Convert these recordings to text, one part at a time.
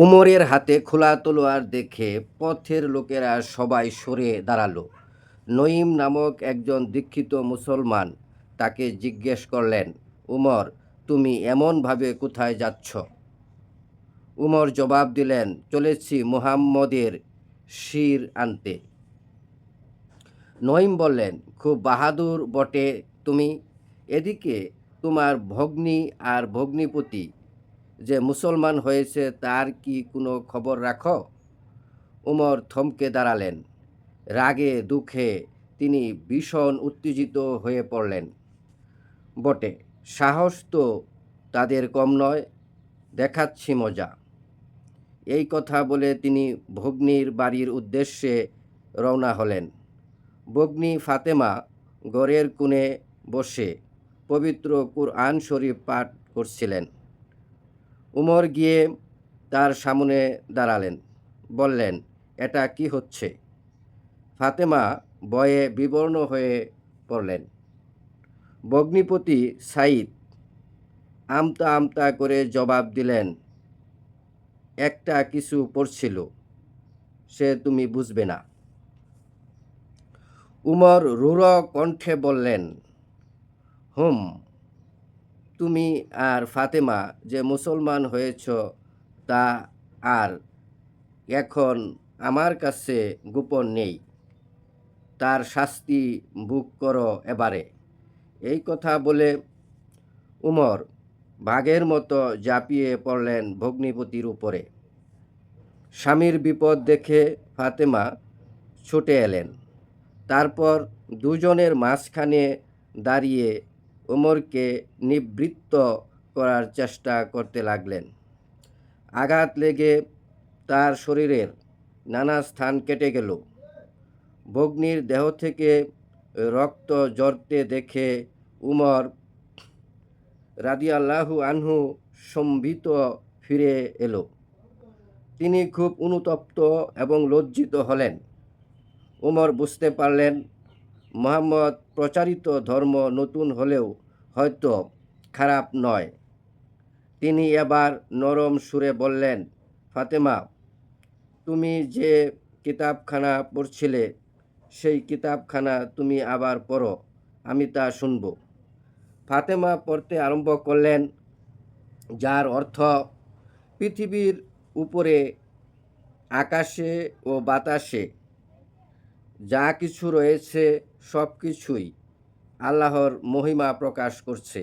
উমরের হাতে খোলা তলোয়ার দেখে পথের লোকেরা সবাই সরে দাঁড়ালো। নঈম নামক একজন দীক্ষিত মুসলমান তাকে জিজ্ঞেস করলেন, উমর, তুমি এমনভাবে কোথায় যাচ্ছ? উমর জবাব দিলেন, চলেছি মুহাম্মদের শির আনতে। নঈম বললেন, খুব বাহাদুর বটে তুমি। এদিকে তোমার ভগ্নী আর ভগ্নীপতি যে মুসলমান হয়েছে তার কি কোনো খবর রাখো? উমর থমকে দাঁড়ালেন। রাগে দুঃখে তিনি ভীষণ উত্তেজিত হয়ে পড়লেন। বটে, সাহস তো তাদের কম নয়, দেখাচ্ছি মজা। এই কথা বলে তিনি ভগ্নীর বাড়ির উদ্দেশ্যে রওনা হলেন। ভগ্নী ফাতেমা ঘরের কোণে বসে পবিত্র কুরআন শরীফ পাঠ করছিলেন। উমর গিয়ে তার সামনে দাঁড়ালেন, বললেন, এটা কি হচ্ছে? ফাতেমা ভয়ে বিবর্ণ হয়ে পড়লেন। ভগ্নিপতি সাঈদ আমতা আমতা করে জবাব দিলেন, একটা কিছু পড়ছিল, সে তুমি বুঝবে না। উমর রূঢ় কণ্ঠে বললেন, হুম, তুমি আর ফাতেমা যে মুসলমান হয়েছ তা আর এখন আমার কাছে গোপন নেই। তার শাস্তি ভোগ করো এবারে। এই কথা বলে উমর বাঘের মতো ঝাঁপিয়ে পড়লেন ভগ্নিপতির উপরে। স্বামীর বিপদ দেখে ফাতেমা ছুটে এলেন। তারপর দুজনের মাঝখানে দাঁড়িয়ে উমরকে নিবৃত্ত করার চেষ্টা করতে লাগলেন। আঘাত লেগে তার শরীরের নানা স্থান কেটে গেল। ভগ্নীর দেহ থেকে রক্ত ঝরতে দেখে উমর রাদিয়াল্লাহু আনহু সম্ভিত ফিরে এলো। তিনি খুব অনুতপ্ত এবং লজ্জিত হলেন। উমর বুঝতে পারলেন, মুহাম্মদ প্রচারিত ধর্ম নতুন হলেও হয়তো খারাপ নয়। তিনি এবার নরম সুরে বললেন, ফাতেমা, তুমি যে কিতাবখানা পড়ছিলে সেই কিতাবখানা তুমি আবার পড়ো, আমি তা শুনব। ফাতেমা পড়তে আরম্ভ করলেন, যার অর্থ, পৃথিবীর উপরে, আকাশে ও বাতাসে যা কিছু রয়েছে সব কিছুই আল্লাহর মহিমা প্রকাশ করছে।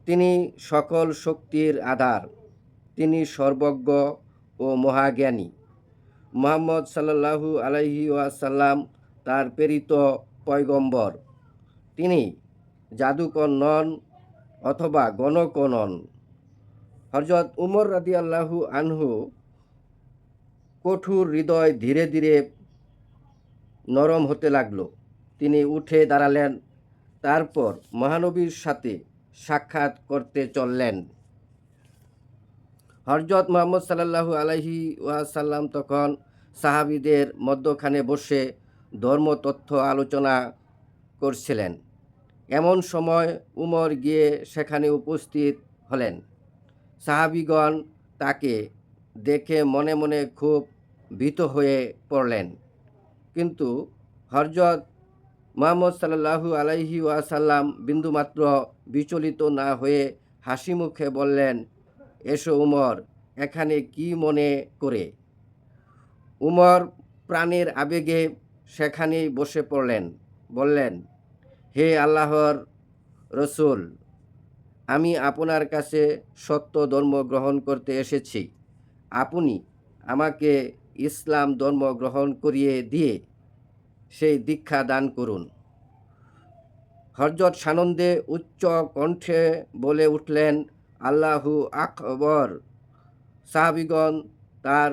তিনি সকল শক্তির আধার, তিনি সর্বজ্ঞ ও মহাজ্ঞানী। মুহাম্মদ সাল্লাল্লাহু আলাইহি ওয়াসাল্লাম তার প্রেরিত পয়গম্বর। তিনি জাদুকর নন অথবা গণকও নন। হযরত উমর রাদিয়াল্লাহু আনহু কঠোর হৃদয় ধীরে ধীরে নরম হতে লাগলো। তিনি উঠে দাঁড়ালেন, তারপর মহানবীর সাথে সাক্ষাৎ করতে চললেন। হযরত মুহাম্মদ সাল্লাল্লাহু আলাইহি ওয়াসাল্লাম তখন সাহাবীদের মধ্যখানে বসে ধর্মতত্ত্ব আলোচনা করছিলেন। এমন সময় উমর গিয়ে সেখানে উপস্থিত হলেন। সাহাবীগণ তাকে দেখে মনে মনে খুব ভীত হয়ে পড়লেন। কিন্তু হযরত মুহাম্মদ সাল্লাল্লাহু আলাইহি ওয়াসাল্লাম বিন্দুমাত্র বিচলিত না হয়ে হাসি মুখে বললেন, এসো উমর, এখানে কি মনে করে? উমর প্রাণের আবেগে সেখানেই বসে পড়লেন। বললেন, হে আল্লাহর রসূল, আমি আপনার কাছে সত্য ধর্ম গ্রহণ করতে এসেছি। আপনি আমাকে ইসলাম ধর্ম গ্রহণ করিয়ে দিয়ে সেই দীক্ষা দান করুন। হযরত সানন্দে উচ্চ কণ্ঠে বলে উঠলেন, আল্লাহু আকবর। সাহাবীগণ তার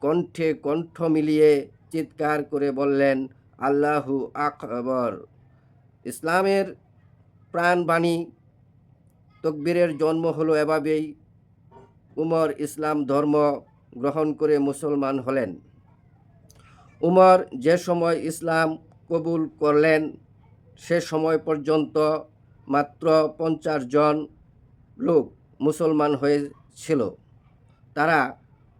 কণ্ঠে কণ্ঠ মিলিয়ে চিৎকার করে বললেন, আল্লাহু আকবর। ইসলামের প্রাণবাণী তকবীরের জন্ম হলো এভাবেই। উমর ইসলাম ধর্ম গ্রহণ করে মুসলমান হলেন। উমর যে সময় ইসলাম কবুল করলেন সে সময় পর্যন্ত মাত্র 50 জন লোক মুসলমান হয়েছিল। তারা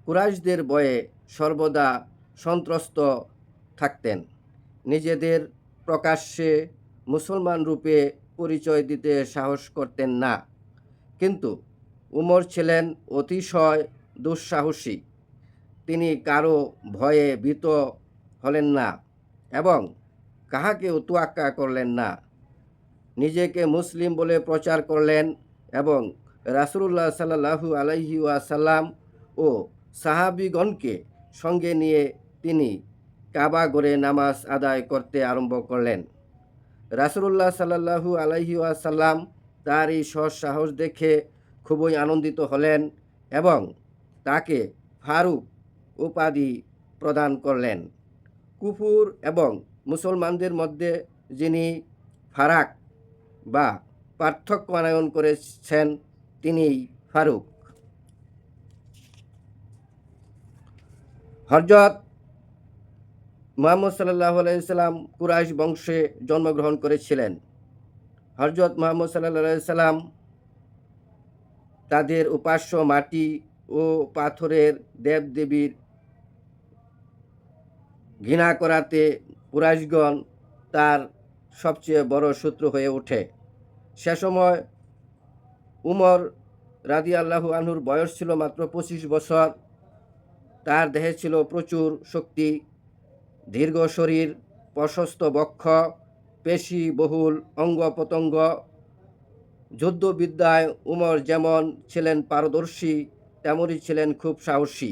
কুরাইশদের ভয়ে সর্বদা সন্ত্রস্ত থাকতেন। নিজেদের প্রকাশ্যে মুসলমান রূপে পরিচয় দিতে সাহস করতেন না। কিন্তু উমর ছিলেন অতিশয় দুঃসাহসী। তিনি কারো ভয়ে ভীত হলেন না এবং কাহাকেও তোয়াক্কা করলেন না। নিজেকে মুসলিম বলে প্রচার করলেন এবং রাসূলুল্লাহ সাল্লাল্লাহু আলাইহি ওয়াসাল্লাম ও সাহাবীগণকে সঙ্গে নিয়ে তিনি কাবা ঘরে নামাজ আদায় করতে আরম্ভ করলেন। রাসূলুল্লাহ সাল্লাল্লাহু আলাইহি ওয়াসাল্লাম তার এই সৎ সাহস দেখে খুবই আনন্দিত হলেন এবং তাকে ফারুক উপাধি প্রদান করলেন। কুফর এবং মুসলমানদের মধ্যে যিনি ফারাক বা পার্থক্য আনয়ন করেছেন তিনিই ফারুক। হযরত মুহাম্মদ সাল্লাল্লাহু আলাইহি সাল্লাম কুরাইশ বংশে জন্মগ্রহণ করেছিলেন। হযরত মুহাম্মদ সাল্লাল্লাহু আলাইহি সাল্লাম তাদের উপাস্য মাটি ও পাথরের দেবদেবীর ঘৃণা করাতে কুরাইশগণ তার সবচেয়ে বড় শত্রু হয়ে ওঠে। সে সময় উমর রাদিয়াল্লাহু আনহুর বয়স ছিল মাত্র 25 বছর। তার দেহে ছিল প্রচুর শক্তি, দীর্ঘ শরীর, প্রশস্ত বক্ষ, পেশি বহুল অঙ্গ প্রত্যঙ্গ। যুদ্ধবিদ্যায় উমর যেমন ছিলেন পারদর্শী, তেমনই ছিলেন খুব সাহসী।